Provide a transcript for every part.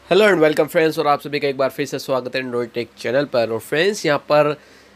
Hello and welcome friends, और आप सभी का एक बार फिर से स्वागत है एंड्रॉइड टेक चैनल पर। और फ्रेंड्स, यहाँ पर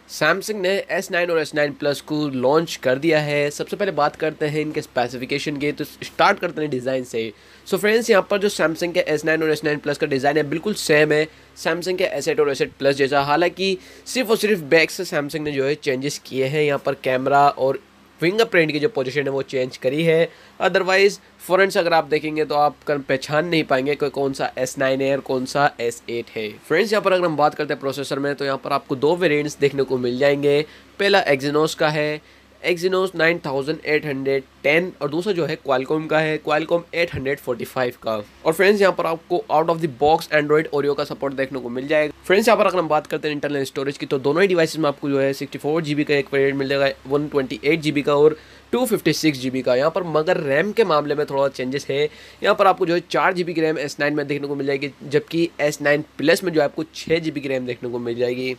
सैमसंग ने S9 और S9 प्लस को लॉन्च कर दिया है। सबसे पहले बात करते हैं इनके स्पेसिफिकेशन की, तो स्टार्ट करते हैं डिज़ाइन से। सो फ्रेंड्स, यहाँ पर जो सैमसंग के S9 और S9 प्लस का डिज़ाइन है बिल्कुल सेम है सैमसंग के S8 और S8 प्लस जैसा। हालांकि सिर्फ और सिर्फ बैक से सैमसंग ने जो है चेंजेस किए हैं। यहाँ पर कैमरा और फिंगरप्रिंट की जो पोजीशन है वो चेंज करी है। अदरवाइज फ्रंट से अगर आप देखेंगे तो आप पहचान नहीं पाएंगे कि कौन सा S9 है और कौन सा S8 है। फ्रेंड्स, यहाँ पर अगर हम बात करते हैं प्रोसेसर में, तो यहाँ पर आपको दो वेरिएंट्स देखने को मिल जाएंगे। पहला एक्जिनोस का है, एक्जिनोस 9810, और दूसरा जो है क्वालकॉम का है, क्वालकॉम 845 का। और फ्रेंड्स, यहाँ पर आपको out of the box Android Oreo का सपोर्ट देखने को मिल जाएगा। फ्रेंड्स, यहाँ पर अगर हम बात करते हैं इंटरनल स्टोरेज की, तो दोनों ही डिवाइसेस में आपको जो है 64 GB का एक वेरिएंट मिल जाएगा, 128 GB का और 256 GB का। यहाँ पर मगर रैम के मामले में थोड़ा चेंजेस है। यहाँ पर आपको जो है 4 GB की रैम S9 में देखने को मिल जाएगी, जबकि S9 प्लस में जो है आपको 6 GB की रैम देखने को मिल जाएगी।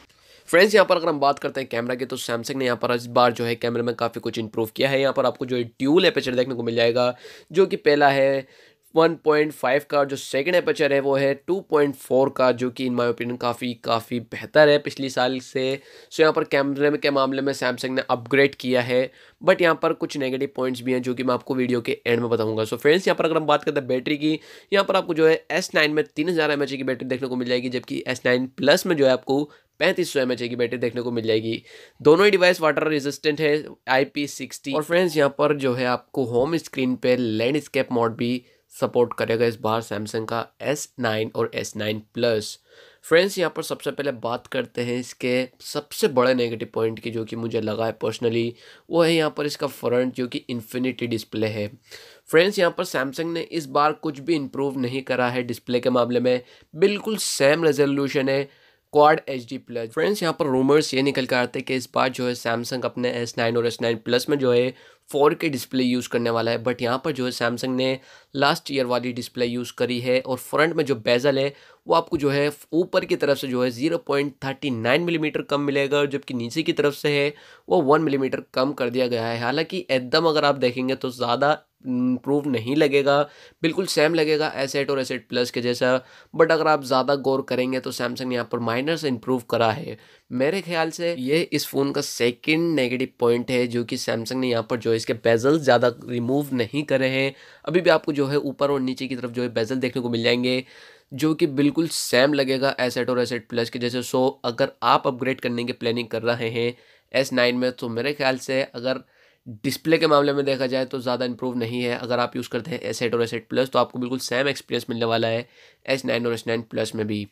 फ्रेंड्स, यहाँ पर अगर हम बात करते हैं कैमरा की, तो सैमसंग ने यहाँ पर इस बार जो है कैमरे में काफ़ी कुछ इंप्रूव किया है। यहाँ पर आपको जो है ड्यूल एपर्चर देखने को मिल जाएगा, जो कि पहला है 1.5 का, जो सेकंड एपर्चर है वो है 2.4 का, जो कि इन माय ओपिनियन काफ़ी बेहतर है पिछली साल से। सो यहाँ पर कैमरे के मामले में सैमसंग ने अपग्रेड किया है, बट यहाँ पर कुछ नेगेटिव पॉइंट्स भी हैं जो कि मैं आपको वीडियो के एंड में बताऊंगा। सो फ्रेंड्स, यहाँ पर अगर हम बात करते हैं बैटरी की, यहाँ पर आपको जो है S9 में 3000 mAh की बैटरी देखने को मिल जाएगी, जबकि S9 प्लस में जो है आपको 3500 mAh की बैटरी देखने को मिल जाएगी। दोनों ही डिवाइस वाटर रेजिस्टेंट है, IP60। और फ्रेंड्स, यहाँ पर जो है आपको होम स्क्रीन पे लैंडस्केप मोड भी सपोर्ट करेगा इस बार सैमसंग का S9 और S9 प्लस। फ्रेंड्स, यहाँ पर सबसे पहले बात करते हैं इसके सबसे बड़े नेगेटिव पॉइंट की, जो कि मुझे लगा है पर्सनली, वो है यहाँ पर इसका फ्रंट, जो कि इन्फिनिटी डिस्प्ले है। फ्रेंड्स, यहाँ पर सैमसंग ने इस बार कुछ भी इम्प्रूव नहीं करा है डिस्प्ले के मामले में, बिल्कुल सेम रेजोल्यूशन है क्वाड HD प्लस। फ्रेंड्स, यहाँ पर रूमर्स ये निकल कर आते हैं कि इस बार जो है सैमसंग अपने S9 और S9 प्लस में जो है 4K डिस्प्ले यूज़ करने वाला है, बट यहाँ पर जो है सैमसंग ने लास्ट ईयर वाली डिस्प्ले यूज़ करी है। और फ्रंट में जो बेजल है वो आपको जो है ऊपर की तरफ से जो है 0.39 मिलीमीटर कम मिलेगा, और जबकि नीचे की तरफ से है वो 1 मिलीमीटर कम कर दिया गया है। हालांकि एकदम अगर आप देखेंगे तो ज़्यादा इम्प्रूव नहीं लगेगा, बिल्कुल सेम लगेगा S8 और S8 प्लस के जैसा। बट अगर आप ज़्यादा गौर करेंगे तो सैमसंग ने यहाँ पर माइनर से इम्प्रूव करा है। मेरे ख्याल से ये इस फ़ोन का सेकंड नेगेटिव पॉइंट है, जो कि सैमसंग ने यहाँ पर जो है इसके बेजल ज़्यादा रिमूव नहीं करे हैं। अभी भी आपको जो है ऊपर और नीचे की तरफ जो है बेजल देखने को मिल जाएंगे, जो कि बिल्कुल सेम लगेगा S8 और S8 प्लस के जैसे। सो अगर आप अपग्रेड करने की प्लानिंग कर रहे हैं S9 में, तो मेरे ख्याल से अगर डिस्प्ले के मामले में देखा जाए तो ज़्यादा इंप्रूव नहीं है। अगर आप यूज़ करते हैं S8 और S8 प्लस, तो आपको बिल्कुल सेम एक्सपीरियंस मिलने वाला है S9 और S9 प्लस में भी।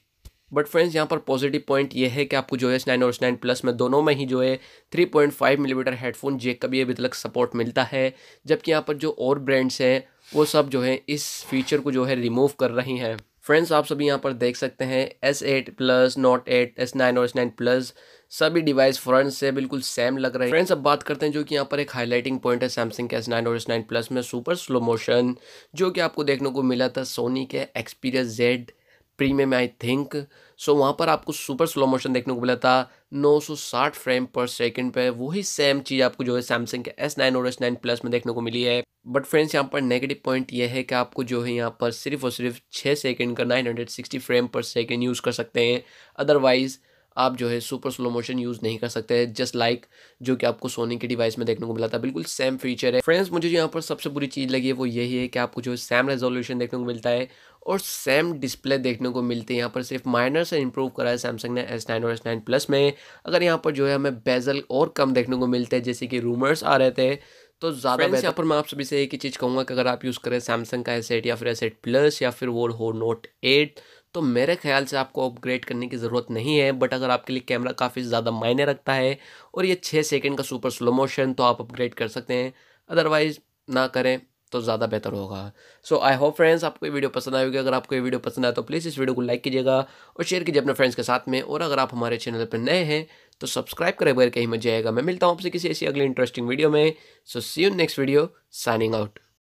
बट फ्रेंड्स, यहाँ पर पॉजिटिव पॉइंट ये है कि आपको जो है S9 और S9 प्लस में दोनों में ही जो है 3.5 मिलीमीटर हेडफोन जैक का भी अभी तक सपोर्ट मिलता है, जबकि यहाँ पर जो और ब्रांड्स हैं वो सब जो है इस फीचर को जो है रिमूव कर रही हैं। फ्रेंड्स, आप सभी यहाँ पर देख सकते हैं S8 प्लस, Note 8, S9 और S9 प्लस सभी डिवाइस फ्रंट से बिल्कुल सेम लग रहे हैं। फ्रेंड्स, अब बात करते हैं जो कि यहाँ पर एक हाईलाइटिंग पॉइंट है सैमसंग के S9 और S9 प्लस में, सुपर स्लो मोशन, जो कि आपको देखने को मिला था सोनी के Xperia Z premium I think. So वहाँ पर आपको सुपर स्लो मोशन देखने को मिला था 960 फ्रेम पर सेकंड पे। वही सेम चीज़ आपको जो है सैमसंग के S9 और S9 प्लस में देखने को मिली है। बट फ्रेंड्स, यहाँ पर नेगेटिव पॉइंट ये है कि आपको जो है यहाँ पर सिर्फ और सिर्फ 6 सेकंड का 960 फ्रेम पर सेकंड यूज़ कर सकते हैं। अदरवाइज़ आप जो है सुपर स्लो मोशन यूज़ नहीं कर सकते, जस्ट लाइक जो कि आपको सोनी के डिवाइस में देखने को मिला था। बिल्कुल सेम फीचर है। फ्रेंड्स, मुझे यहाँ पर सबसे बुरी चीज़ लगी है वो यही है कि आपको जो है सेम रेजोल्यूशन देखने को मिलता है और सेम डिस्प्ले देखने को मिलती है। यहाँ पर सिर्फ माइनर से इंप्रूव करा है सैमसंग ने S9 और S9 प्लस में। अगर यहाँ पर जो है हमें बेजल और कम देखने को मिलते हैं, जैसे कि रूमर्स आ रहे थे, तो ज़्यादा बेहतर। यहाँ पर मैं आप सभी से एक ही चीज़ कहूँगा कि अगर आप यूज़ करें सैमसंग का S8 या फिर S8 प्लस या फिर वो हो Note 8, तो मेरे ख्याल से आपको अपग्रेड करने की ज़रूरत नहीं है। बट अगर आपके लिए कैमरा काफ़ी ज़्यादा मायने रखता है और ये 6 सेकंड का सुपर स्लो मोशन, तो आप अपग्रेड कर सकते हैं। अदरवाइज़ ना करें तो ज़्यादा बेहतर होगा। सो आई होप फ्रेंड्स, आपको ये वीडियो पसंद आई होगी। अगर आपको ये वीडियो पसंद आए तो प्लीज़ इस वीडियो को लाइक कीजिएगा और शेयर कीजिए अपने फ्रेंड्स के साथ में। और अगर आप हमारे चैनल पर नए हैं तो सब्सक्राइब करें बगैर कहीं मत जाएगा। मैं मिलता हूँ आपसे किसी ऐसी अगली इंटरेस्टिंग वीडियो में। So see you next video, signing out.